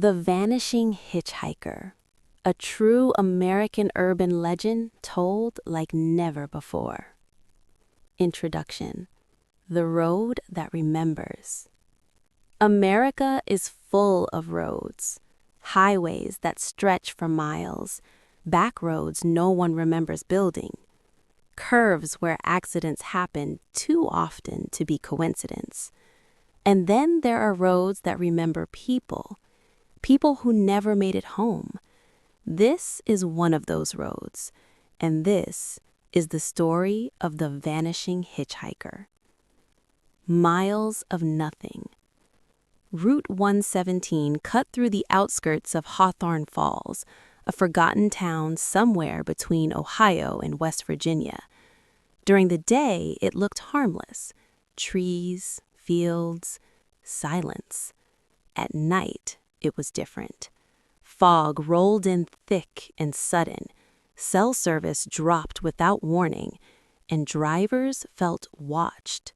The Vanishing Hitchhiker, a true American urban legend told like never before. Introduction: The Road That Remembers. America is full of roads, highways that stretch for miles, back roads no one remembers building, curves where accidents happen too often to be coincidence. And then there are roads that remember people who never made it home. This is one of those roads, and this is the story of the Vanishing Hitchhiker. Miles of nothing. Route 117 cut through the outskirts of Hawthorne Falls, a forgotten town somewhere between Ohio and West Virginia. During the day, it looked harmless. Trees, fields, silence. At night, it was different. Fog rolled in thick and sudden. Cell service dropped without warning, and drivers felt watched.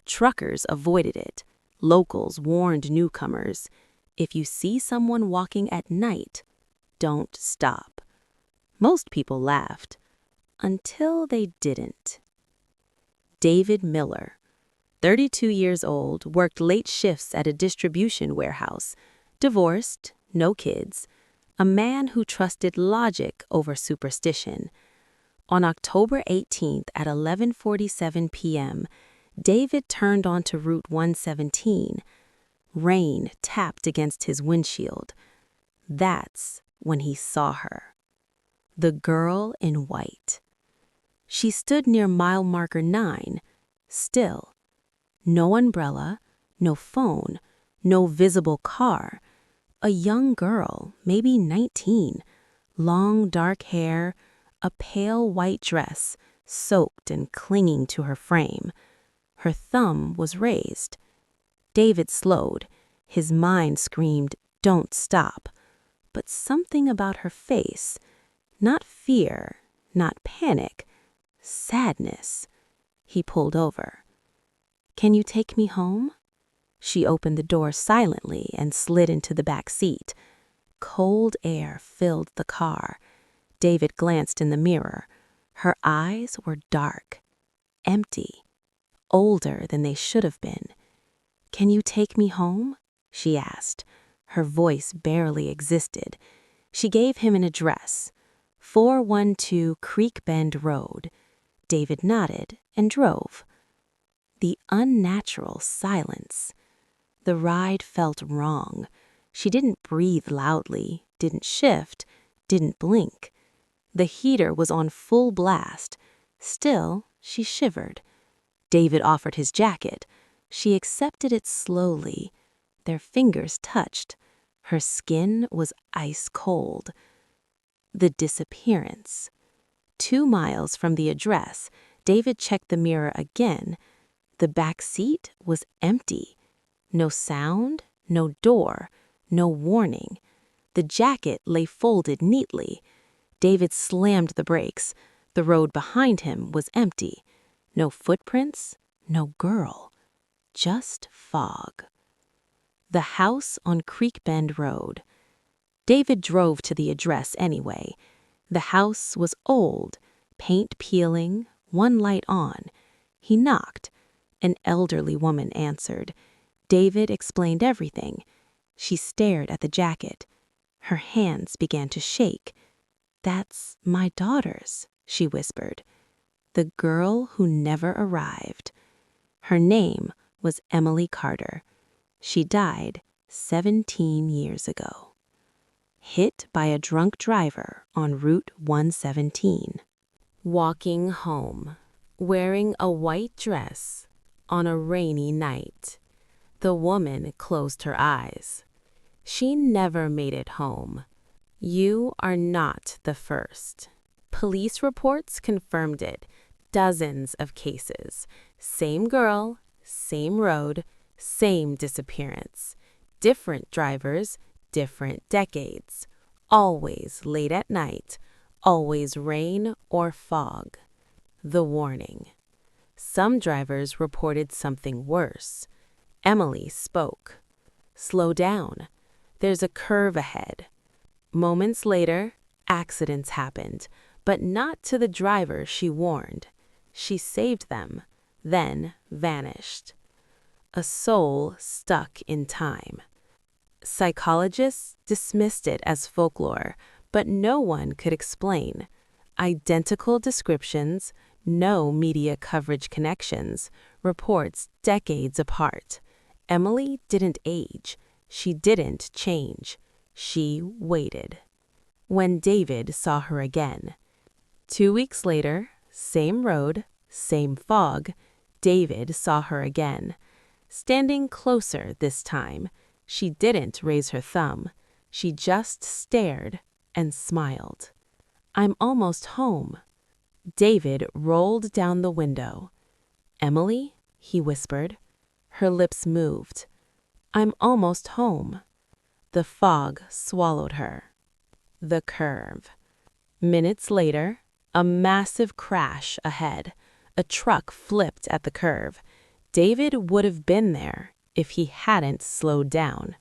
Truckers avoided it. Locals warned newcomers, if you see someone walking at night, don't stop. Most people laughed, until they didn't. David Miller, 32 years old, worked late shifts at a distribution warehouse, divorced, no kids, a man who trusted logic over superstition. On October 18th at 11:47 p.m., David turned onto Route 117. Rain tapped against his windshield. That's when he saw her. The girl in white. She stood near mile marker 9, still. No umbrella, no phone, no visible car. A young girl, maybe 19, long dark hair, a pale white dress, soaked and clinging to her frame. Her thumb was raised. David slowed. His mind screamed, "Don't stop." But something about her face, not fear, not panic, sadness. He pulled over. "Can you take me home?" She opened the door silently and slid into the back seat. Cold air filled the car. David glanced in the mirror. Her eyes were dark, empty, older than they should have been. "Can you take me home?" she asked. Her voice barely existed. She gave him an address, 412 Creek Bend Road. David nodded and drove. The unnatural silence. The ride felt wrong. She didn't breathe loudly, didn't shift, didn't blink. The heater was on full blast. Still, she shivered. David offered his jacket. She accepted it slowly. Their fingers touched. Her skin was ice cold. The disappearance. 2 miles from the address, David checked the mirror again. The back seat was empty. No sound, no door, no warning. The jacket lay folded neatly. David slammed the brakes. The road behind him was empty. No footprints, no girl. Just fog. The house on Creek Bend Road. David drove to the address anyway. The house was old, paint peeling, one light on. He knocked. An elderly woman answered. David explained everything. She stared at the jacket. Her hands began to shake. "That's my daughter's," she whispered. The girl who never arrived. Her name was Emily Carter. She died 17 years ago. Hit by a drunk driver on Route 117. Walking home, wearing a white dress on a rainy night. The woman closed her eyes. She never made it home. You are not the first. Police reports confirmed it. Dozens of cases. Same girl, same road, same disappearance. Different drivers, different decades. Always late at night. Always rain or fog. The warning. Some drivers reported something worse. Emily spoke. "Slow down. There's a curve ahead. Moments later, accidents happened, but not to the driver she warned. She saved them, then vanished. A soul stuck in time. Psychologists dismissed it as folklore, but no one could explain. Identical descriptions, no media coverage connections, reports decades apart. Emily didn't age. She didn't change. She waited. When David saw her again. 2 weeks later, same road, same fog, David saw her again. Standing closer this time, she didn't raise her thumb. She just stared and smiled. "I'm almost home." David rolled down the window. "Emily?" he whispered. Her lips moved. "I'm almost home." The fog swallowed her. The curve. Minutes later, a massive crash ahead. A truck flipped at the curve. David would have been there if he hadn't slowed down.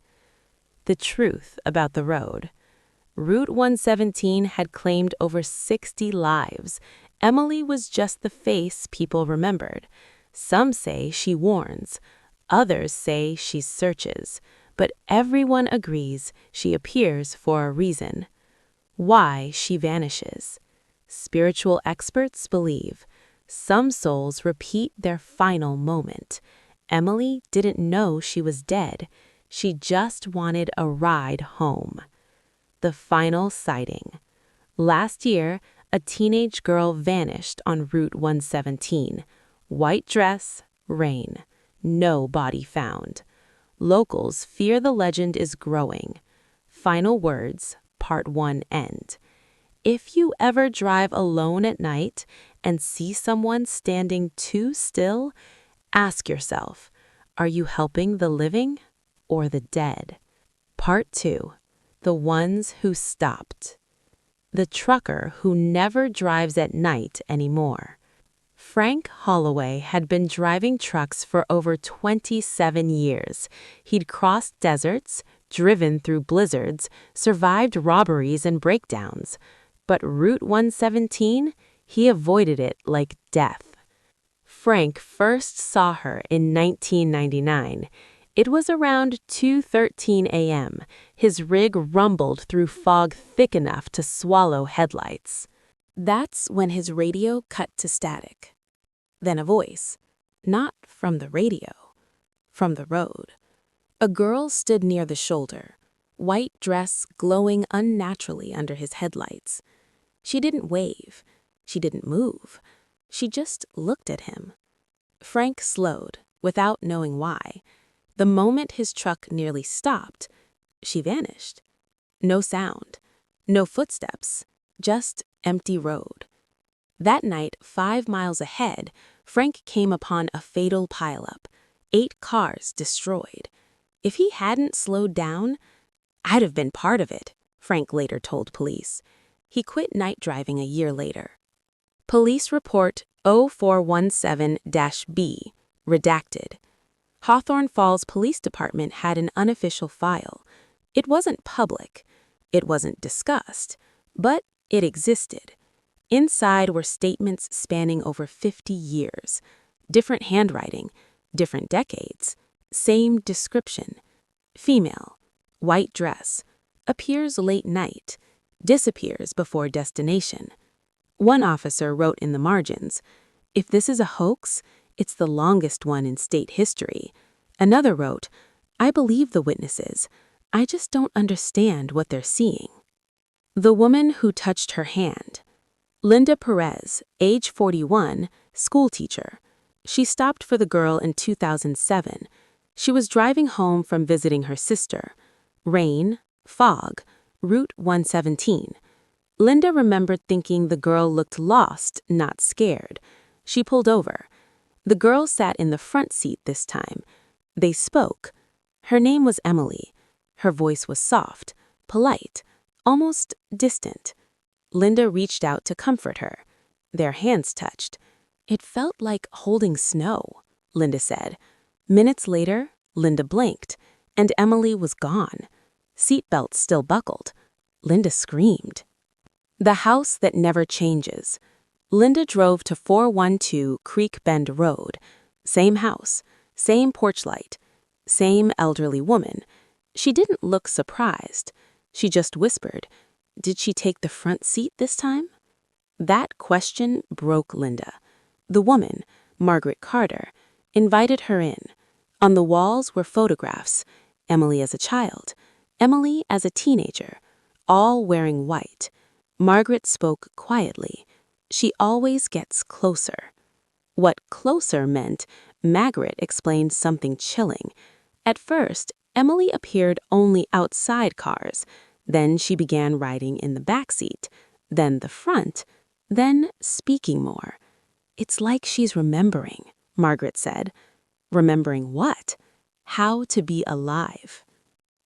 The truth about the road. Route 117 had claimed over 60 lives. Emily was just the face people remembered. Some say she warns. Others say she searches. But everyone agrees she appears for a reason. Why she vanishes. Spiritual experts believe some souls repeat their final moment. Emily didn't know she was dead. She just wanted a ride home. The final sighting. Last year, a teenage girl vanished on Route 117. White dress, rain. No body found. Locals fear the legend is growing. Final words, Part 1 end. If you ever drive alone at night and see someone standing too still, ask yourself, are you helping the living or the dead? Part 2. The ones who stopped. The trucker who never drives at night anymore. Frank Holloway had been driving trucks for over 27 years. He'd crossed deserts, driven through blizzards, survived robberies and breakdowns. But Route 117, he avoided it like death. Frank first saw her in 1999. It was around 2:13 a.m. His rig rumbled through fog thick enough to swallow headlights. That's when his radio cut to static. Then a voice. Not from the radio. From the road. A girl stood near the shoulder, white dress glowing unnaturally under his headlights. She didn't wave. She didn't move. She just looked at him. Frank slowed, without knowing why. The moment his truck nearly stopped, she vanished. No sound. No footsteps. Just empty road. That night, 5 miles ahead, Frank came upon a fatal pileup. 8 cars destroyed. If he hadn't slowed down, I'd have been part of it, Frank later told police. He quit night driving a year later. Police report 0417-B, redacted. Hawthorne Falls Police Department had an unofficial file. It wasn't public. It wasn't discussed. But it existed. Inside were statements spanning over 50 years. Different handwriting, different decades. Same description. Female, white dress, appears late night, disappears before destination. One officer wrote in the margins, "If this is a hoax, it's the longest one in state history." Another wrote, "I believe the witnesses. I just don't understand what they're seeing." The woman who touched her hand. Linda Perez, age 41, schoolteacher. She stopped for the girl in 2007. She was driving home from visiting her sister. Rain, fog, Route 117. Linda remembered thinking the girl looked lost, not scared. She pulled over. The girl sat in the front seat this time. They spoke. Her name was Emily. Her voice was soft, polite, almost distant. Linda reached out to comfort her. Their hands touched. "It felt like holding snow," Linda said. Minutes later, Linda blinked, and Emily was gone. seatbelts still buckled. Linda screamed. The house that never changes. Linda drove to 412 Creek Bend Road. Same house, same porch light, same elderly woman. She didn't look surprised. She just whispered, "Did she take the front seat this time?" That question broke Linda. The woman, Margaret Carter, invited her in. On the walls were photographs, Emily as a child, Emily as a teenager, all wearing white. Margaret spoke quietly. She always gets closer. What closer meant, Margaret explained something chilling. At first, Emily appeared only outside cars. Then she began riding in the back seat, then the front, then speaking more. "It's like she's remembering," Margaret said. Remembering what? How to be alive.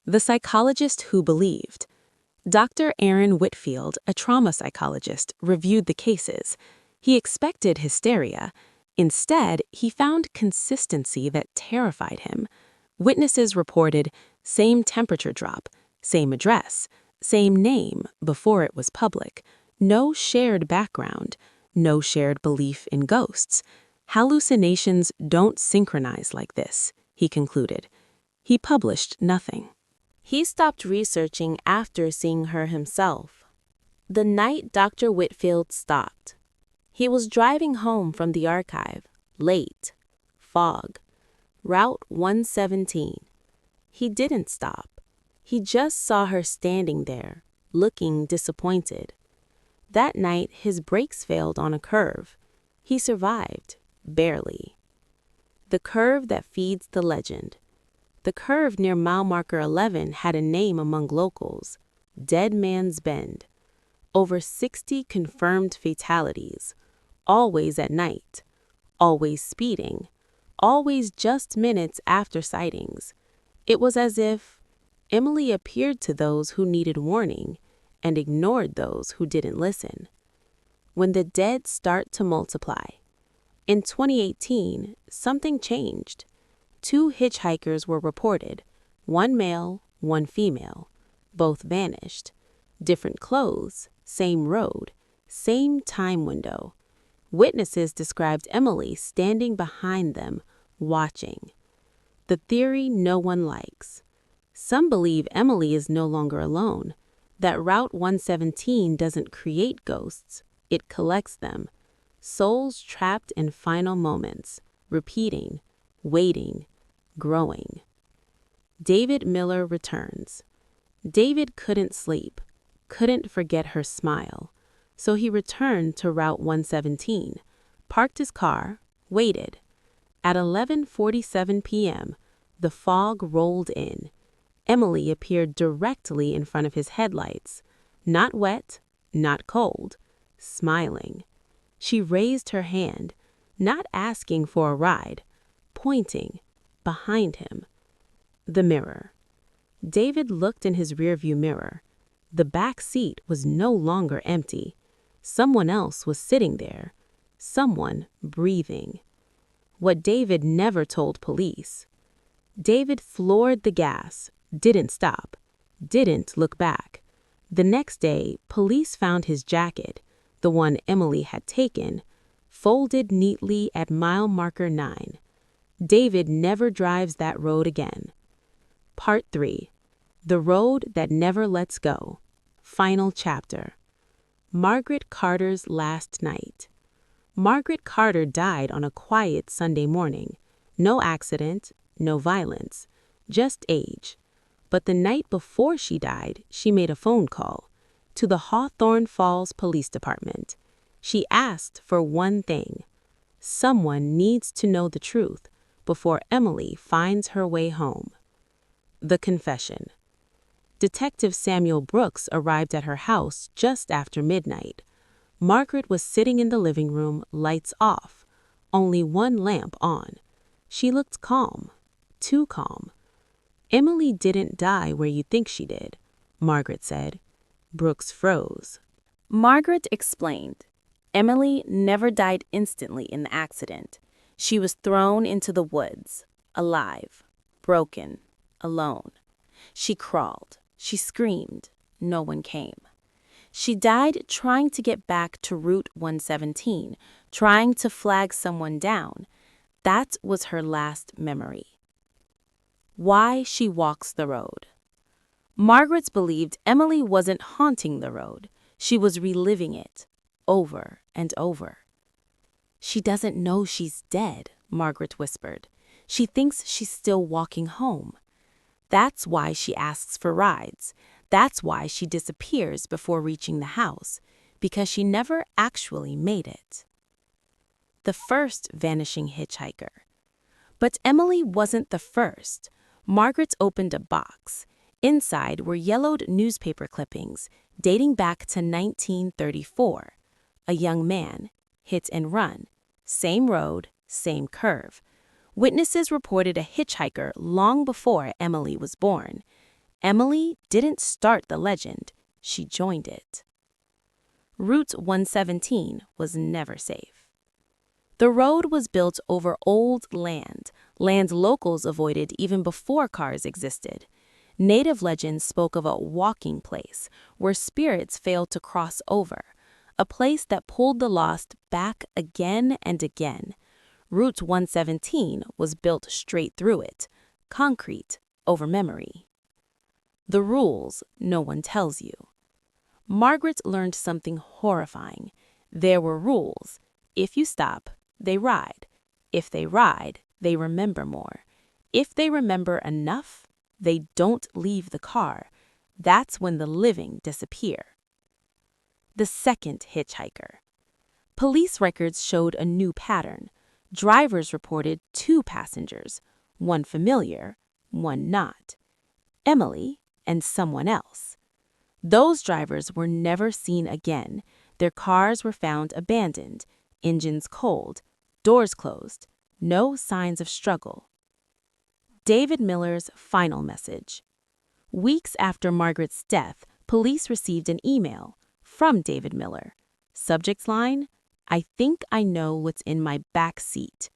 The psychologist who believed. Dr. Aaron Whitfield, a trauma psychologist, reviewed the cases. He expected hysteria. Instead, he found consistency that terrified him. Witnesses reported same temperature drop, same address, same name before it was public, no shared background, no shared belief in ghosts. Hallucinations don't synchronize like this, he concluded. He published nothing. He stopped researching after seeing her himself. The night Dr. Whitfield stopped. He was driving home from the archive, late, fog, Route 117. He didn't stop. He just saw her standing there, looking disappointed. That night, his brakes failed on a curve. He survived, barely. The curve that feeds the legend. The curve near mile marker 11 had a name among locals, Dead Man's Bend. Over 60 confirmed fatalities, always at night, always speeding, always just minutes after sightings. It was as if Emily appeared to those who needed warning and ignored those who didn't listen. When the dead start to multiply. In 2018, something changed. 2 hitchhikers were reported, one male, one female. Both vanished. Different clothes, same road, same time window. Witnesses described Emily standing behind them, watching. The theory no one likes. Some believe Emily is no longer alone, that Route 117 doesn't create ghosts, it collects them. Souls trapped in final moments, repeating, waiting, growing. David Miller returns. David couldn't sleep, couldn't forget her smile, so he returned to Route 117, parked his car, waited. At 11:47 p.m., the fog rolled in. Emily appeared directly in front of his headlights, not wet, not cold, smiling. She raised her hand, not asking for a ride, pointing, behind him. The mirror. David looked in his rearview mirror. The back seat was no longer empty. Someone else was sitting there. Someone breathing. What David never told police. David floored the gas, didn't stop, didn't look back. The next day, police found his jacket, the one Emily had taken, folded neatly at mile marker 9. David never drives that road again. Part 3. The Road That Never Lets Go. Final chapter. Margaret Carter's last night. Margaret Carter died on a quiet Sunday morning. No accident, no violence, just age. But the night before she died, she made a phone call to the Hawthorne Falls Police Department. She asked for one thing. Someone needs to know the truth before Emily finds her way home. The confession. Detective Samuel Brooks arrived at her house just after midnight. Margaret was sitting in the living room, lights off, only one lamp on. She looked calm, too calm. "Emily didn't die where you think she did," Margaret said. Brooks froze. Margaret explained. Emily never died instantly in the accident. She was thrown into the woods, alive, broken, alone. She crawled, She screamed. No one came. She died trying to get back to Route 117, trying to flag someone down. That was her last memory. Why she walks the road. Margaret believed Emily wasn't haunting the road. She was reliving it, over and over. She doesn't know she's dead, Margaret whispered. She thinks she's still walking home. That's why she asks for rides. That's why she disappears before reaching the house, because she never actually made it. The first vanishing hitchhiker. But Emily wasn't the first. Margaret opened a box. Inside were yellowed newspaper clippings dating back to 1934. A young man, hit and run, same road, same curve. Witnesses reported a hitchhiker long before Emily was born. Emily didn't start the legend, she joined it. Route 117 was never safe. The road was built over old land locals avoided even before cars existed. Native legends spoke of a walking place where spirits failed to cross over, a place that pulled the lost back again and again. Route 117 was built straight through it, concrete over memory. The rules no one tells you. Margaret learned something horrifying. There were rules. If you stop, they ride. If they ride, they remember more. If they remember enough, they don't leave the car. That's when the living disappear. The second hitchhiker. Police records showed a new pattern. Drivers reported 2 passengers, one familiar, one not. Emily and someone else. Those drivers were never seen again. Their cars were found abandoned, engines cold, doors closed, no signs of struggle. David Miller's final message. Weeks after Margaret's death, police received an email from David Miller. Subject line, "I think I know what's in my back seat."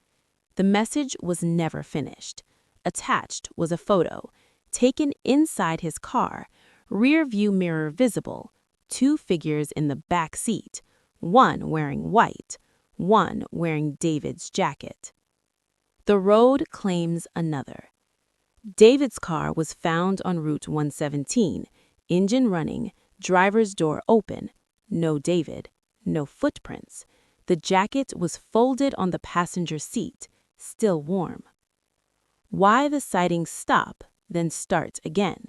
The message was never finished. Attached was a photo, taken inside his car, rear view mirror visible, 2 figures in the back seat, one wearing white, one wearing David's jacket. The road claims another. David's car was found on Route 117, engine running, driver's door open, no David, no footprints. The jacket was folded on the passenger seat, still warm. Why the sightings stop, then start again?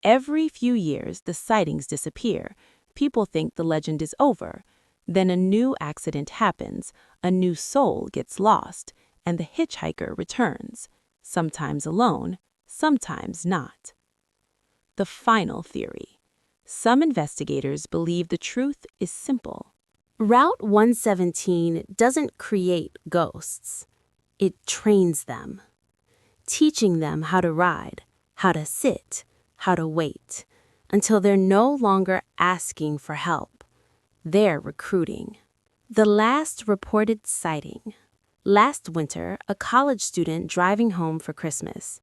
Every few years, the sightings disappear. People think the legend is over. Then a new accident happens, a new soul gets lost, and the hitchhiker returns, sometimes alone, sometimes not. The final theory. Some investigators believe the truth is simple. Route 117 doesn't create ghosts. It trains them, teaching them how to ride, how to sit, how to wait, until they're no longer asking for help. They're recruiting. The last reported sighting. Last winter, a college student driving home for Christmas.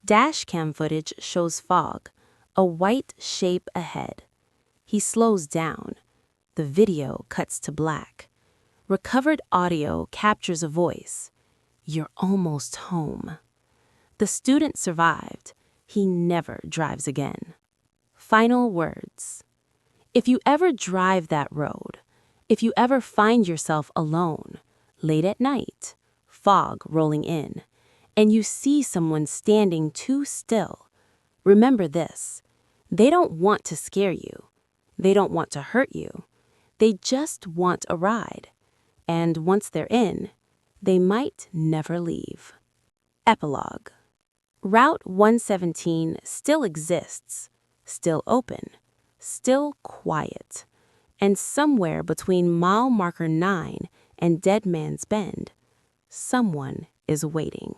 Dashcam footage shows fog, a white shape ahead. He slows down. The video cuts to black. Recovered audio captures a voice. "You're almost home." The student survived. He never drives again. Final words. If you ever drive that road, if you ever find yourself alone, late at night, fog rolling in, and you see someone standing too still, remember this. They don't want to scare you. They don't want to hurt you. They just want a ride. And once they're in, they might never leave. Epilogue. Route 117 still exists, still open, still quiet. And somewhere between mile marker 9 and Dead Man's Bend, someone is waiting.